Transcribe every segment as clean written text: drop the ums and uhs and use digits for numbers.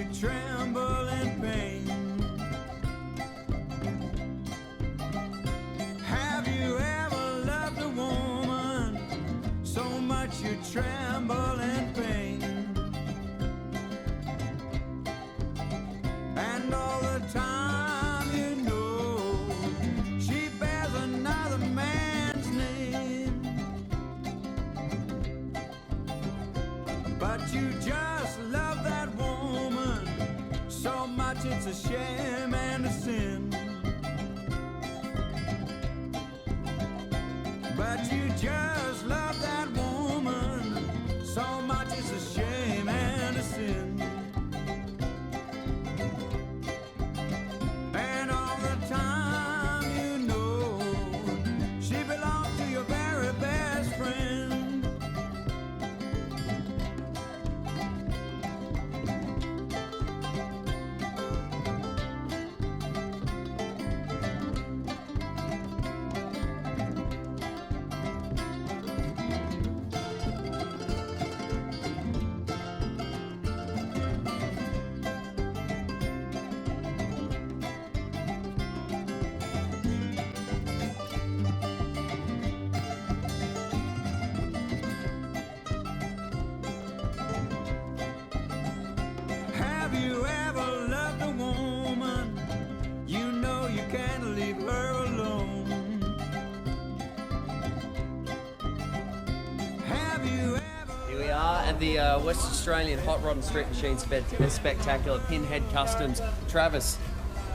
you tremble in pain? Have you ever loved a woman so much you tremble in pain? And all the time you know she bears another man's name, but you just love that woman so much it's a shame and a sin. But you just love that woman so much it's a shame and a sin. And all the time you know she belongs to your very best friend. Have you ever loved a woman? You know you can't leave her alone. Have you ever? Here we are at the West Australian Hot Rod and Street Machine Spectacular, Pinhead Customs. Travis,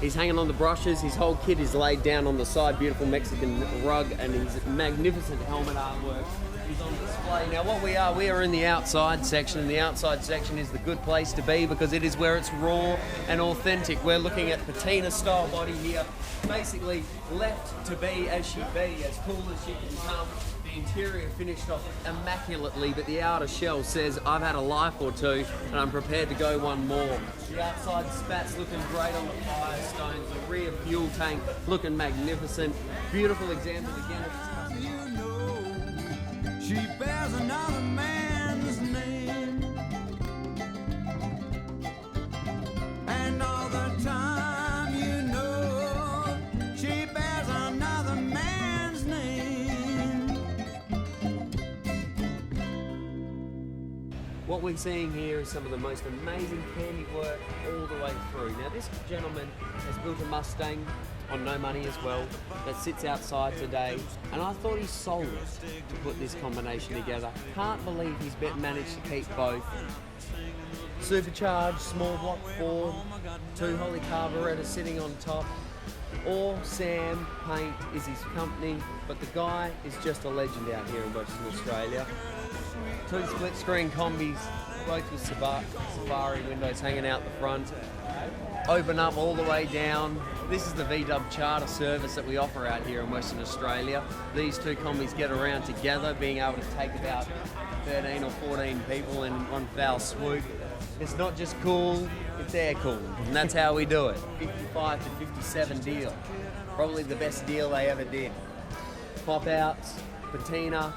he's hanging on the brushes, his whole kit is laid down on the side, beautiful Mexican rug, and his magnificent helmet artwork is on display. Now what we are in the outside section, and the outside section is the good place to be because it is where it's raw and authentic. We're looking at patina style body here, basically left to be as she be, as cool as she can come. The interior finished off immaculately, but the outer shell says I've had a life or two and I'm prepared to go one more. The outside spats looking great on the Firestones, the rear fuel tank looking magnificent. Beautiful example again of its custom. You know she bears another man's name, and all the time you know she bears another man's name. What we're seeing here is some of the most amazing candy work all the way through. Now this gentleman has built a Mustang on no money as well that sits outside today, and I thought he sold it to put this combination together. Can't believe he's managed to keep both. Supercharged small block Ford, 2 Holly carburetors sitting on top. Or Sam Paint is his company, but the guy is just a legend out here in Western Australia. 2 split screen combis, both with safari windows hanging out the front. Open up all the way down. This is the VW charter service that we offer out here in Western Australia. These 2 combis get around together, being able to take about 13 or 14 people in one foul swoop. It's not just cool, it's air cooled, and that's how we do it. 55 to 57 deal. Probably the best deal they ever did. Pop outs, patina,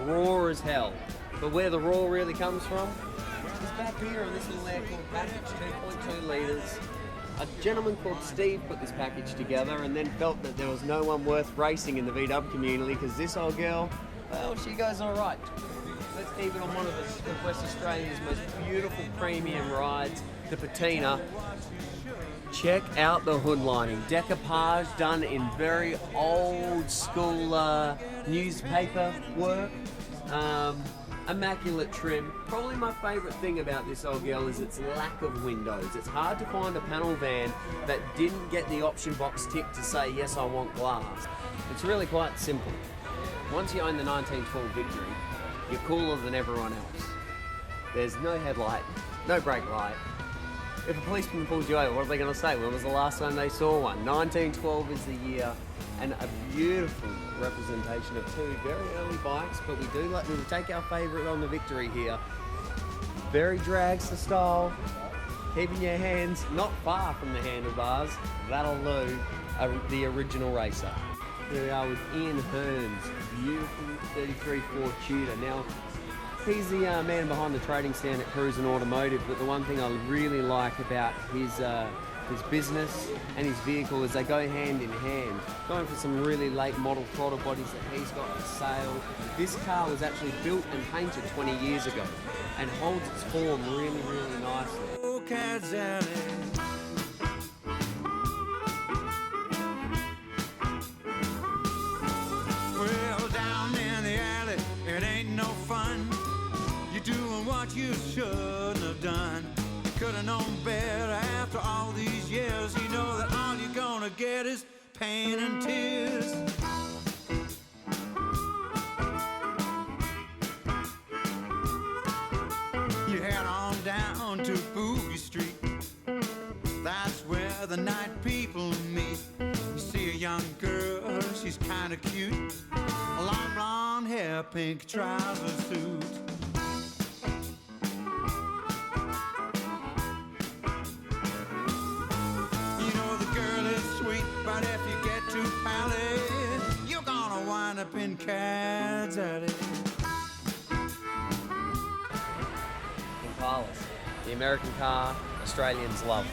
raw as hell. But where the raw really comes from is back here in this little air-cooled package, 2.2 litres. A gentleman called Steve put this package together and then felt that there was no one worth racing in the VW community because this old girl, well, she goes all right. Let's keep it on one of West Australia's most beautiful premium rides, the patina. Check out the hood lining. Decoupage done in very old school newspaper work. Immaculate trim. Probably my favourite thing about this old girl is its lack of windows. It's hard to find a panel van that didn't get the option box ticked to say, yes, I want glass. It's really quite simple. Once you own the 1912 Victory, you're cooler than everyone else. There's no headlight, no brake light. If a policeman pulls you over, what are they going to say? When was the last time they saw one? 1912 is the year, and a beautiful representation of 2 very early bikes, but we will take our favourite on the Victory here. Very dragster style, keeping your hands not far from the handlebars. That'll do the original racer. Here we are with Ian Hearn's beautiful 33 Ford Tudor. Now, He's the man behind the trading stand at Cruise and Automotive, but the one thing I really like about his business and his vehicle is they go hand in hand. Going for some really late model throttle bodies that he's got for sale. This car was actually built and painted 20 years ago and holds its form really, really nicely. Well, down in the alley, it ain't no fun. You're doing what you shouldn't have done. You could have known better after all these years. You know that all you're gonna get is pain and tears. You head on down to Boogie Street. That's where the night people meet. You see a young girl, she's kinda cute. Long blonde hair, pink trouser suit. You know the girl is sweet, but if you get too pally, you're gonna wind up in Cad's Alley. Impalas, the American car Australians love.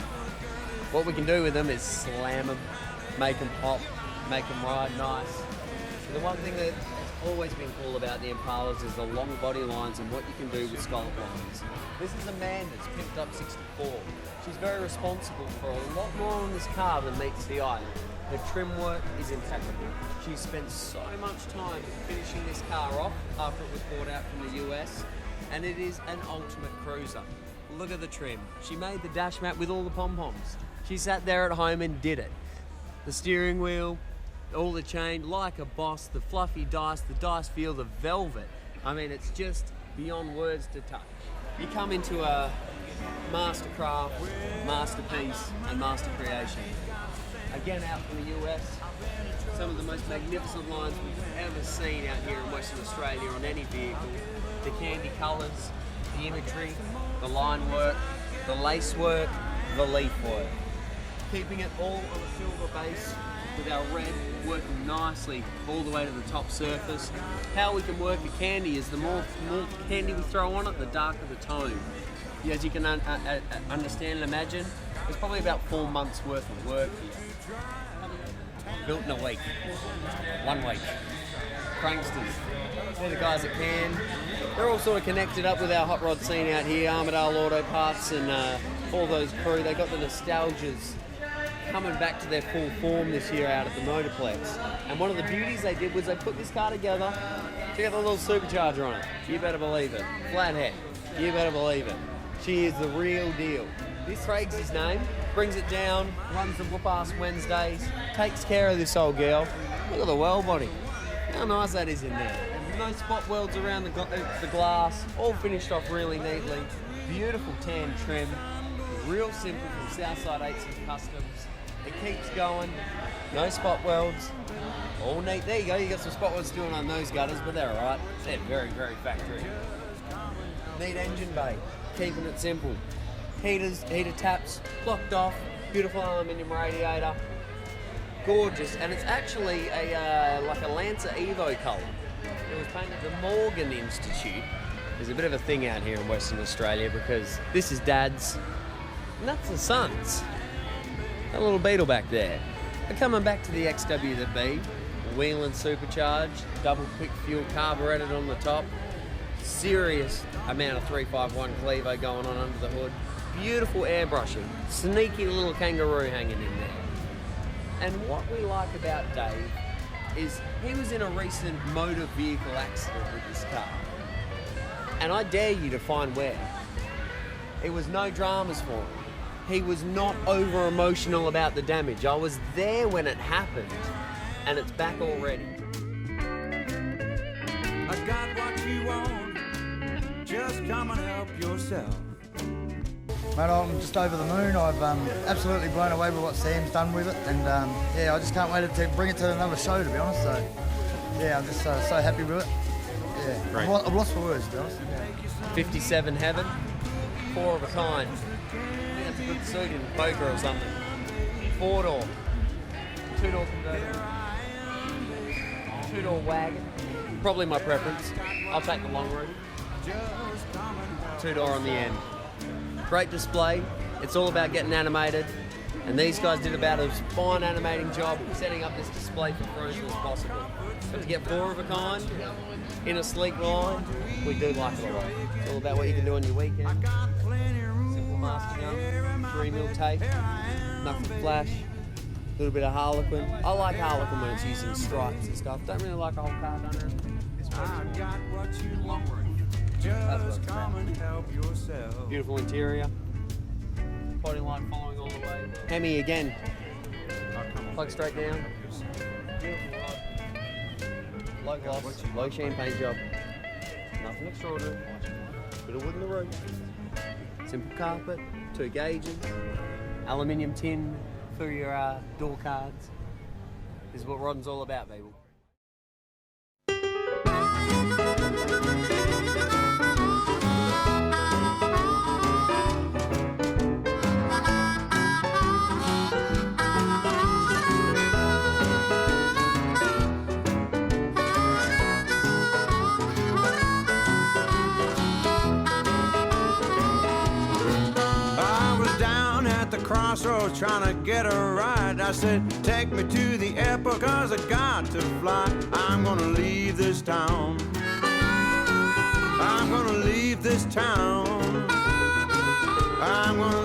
What we can do with them is slam them, make them pop, make them ride nice. The one thing that has always been cool about the Impalas is the long body lines and what you can do with scallop lines. This is Amanda's picked up 64. She's very responsible for a lot more on this car than meets the eye. Her trim work is impeccable. She spent so much time finishing this car off after it was brought out from the US, and it is an ultimate cruiser. Look at the trim. She made the dash mat with all the pom-poms. She sat there at home and did it. The steering wheel, all the chain, like a boss, the fluffy dice, the dice feel, the velvet. I mean, it's just beyond words to touch. You come into a mastercraft, masterpiece, and master creation. Again, out from the US, some of the most magnificent lines we've ever seen out here in Western Australia on any vehicle. The candy colours, the imagery, the line work, the lace work, the leaf work. Keeping it all on a silver base with our red working nicely all the way to the top surface. How we can work a candy is the more candy we throw on it, the darker the tone. As you can understand and imagine, there's probably about 4 months worth of work here. Built in a week. 1 week. Pranksters. They're the guys that can. They're all sort of connected up with our hot rod scene out here, Armadale Auto Parts and all those crew. They got the nostalgias coming back to their full form this year out at the Motorplex. And one of the beauties they did was they put this car together. Check out the little supercharger on it. You better believe it. Flathead. You better believe it. She is the real deal. This Craig's his name. Brings it down, runs the whoop-ass Wednesdays, takes care of this old girl. Look at the well body. How nice that is in there. No spot welds around the glass, all finished off really neatly. Beautiful tan trim, real simple from Southside 8s and Kustoms. It keeps going, no spot welds, all neat. There you go, you got some spot welds doing on those gutters, but they're alright. They're very, very factory. Neat engine bay, keeping it simple. Heater taps, blocked off, beautiful aluminium radiator. Gorgeous, and it's actually like a Lancer Evo colour. It was painted at the Morgan Institute. There's a bit of a thing out here in Western Australia because this is Dad's and that's the Son's. That little Beetle back there. But coming back to the XWB, Wheeling supercharged, double quick fuel carburetted on the top. Serious amount of 351 Clevo going on under the hood. Beautiful airbrushing, sneaky little kangaroo hanging in there. And what we like about Dave is he was in a recent motor vehicle accident with this car. And I dare you to find where. It was no dramas for him. He was not over emotional about the damage. I was there when it happened, and it's back already. I got what you want, just come and help yourself. Mate, I'm just over the moon. I've absolutely blown away with what Sam's done with it, and yeah, I just can't wait to bring it to another show, to be honest. So yeah, I'm just so happy with it. Yeah, Great. I've lost for words, to be honest. 57 heaven, 4 of a kind. I think that's a good suit in poker or something. 4-door, 2-door convertible, 2-door wagon. Probably my preference. I'll take the long route. Two-door on the end. Great display. It's all about getting animated. And these guys did about as fine animating job setting up this display for Frozen as possible. But to get 4 of a kind in a sleek line, we do like it a lot. It's all about what you can do on your weekend. Simple master gun, 3mm tape, nothing flash, a little bit of Harlequin. I like Harlequin when it's using stripes and stuff. Don't really like a whole car under it. Just come and help yourself. Beautiful interior. Body line following all the way. Hemi again. Plug straight down. Beautiful rod. Low gloss, low champagne job. Nothing extraordinary. Bit of wood in the roof. Simple carpet, 2 gauges. Aluminium tin for your door cards. This is what rodding's all about, people. Crossroads trying to get a ride. I said, take me to the airport cause I got to fly. I'm gonna leave this town. I'm gonna leave this town. I'm gonna